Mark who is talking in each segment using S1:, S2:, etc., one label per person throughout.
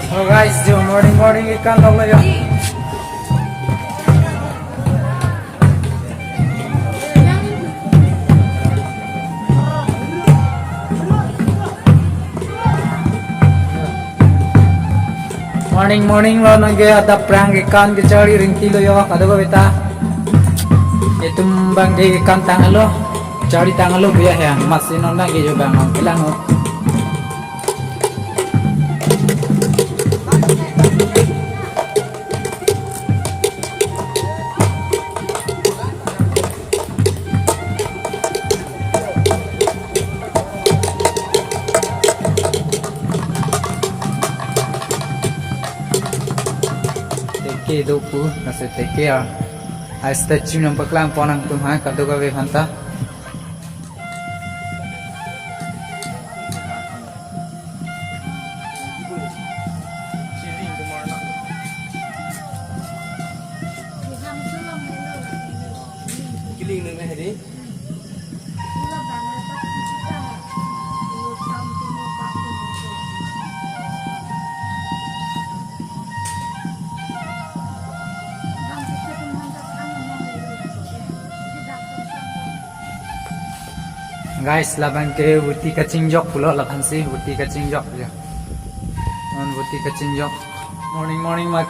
S1: Oh guys, jo morning ikan log layo. Morning lo nangge ada prang ikan kecari ringki lo yo kado beta. Itum bang de ikan tangan lo, cari tangan lo biar ya masih nona ge jo bang bilang lo. Teke dopu nasi teke ya. Aista cunang paklang ponang tumha kado gawe hanta.
S2: Kiling nang hari.
S1: Guys, labang ke wuti kacing jok pulo laban sih wuti kacing jok ya. On wuti kacing jok. Morning mak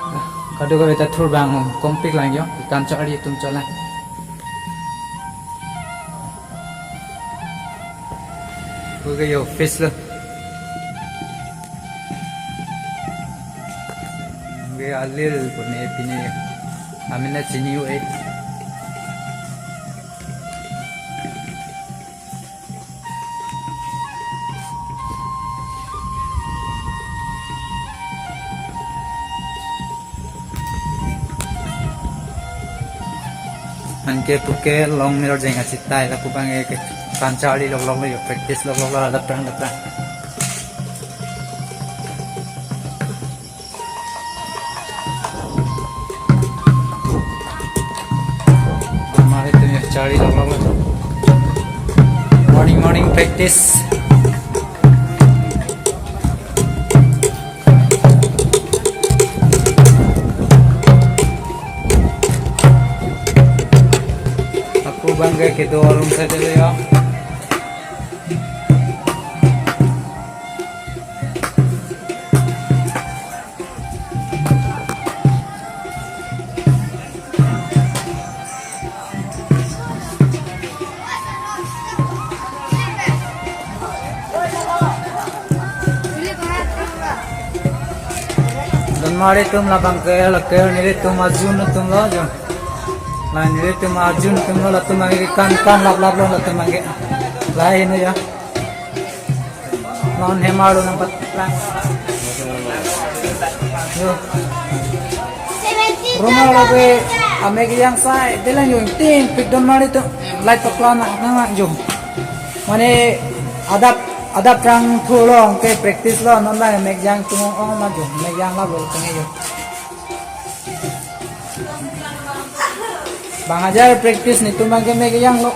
S1: kado gawe ta thur bang kompik lang yo ikan chari tum chola. Oke yo fish lo. Gue alil pune pini. Amina chini yo eh. Anke puke long mirror jenga citai la kupang ke kancari log yo practice log ada perang. Mari tu cari log morning practice. Bangga gitu orang saja ya. Dan mari tum lapang ke nilai tum ajun tum lo jo. Lain ini tuh majun tuh lo tuh mangi kan lap lo tuh mangi lain ya non hemaru nampak lang yo rumah lo ke amegi yang saya dia lang yung tim pigdon mari tuh light peklana nang jo mane ada perang tulong ke practice lo non lah amegi yang tuh maju amegi yang lo tengah yo. Bang ajar practice nih tuh bang yang lo.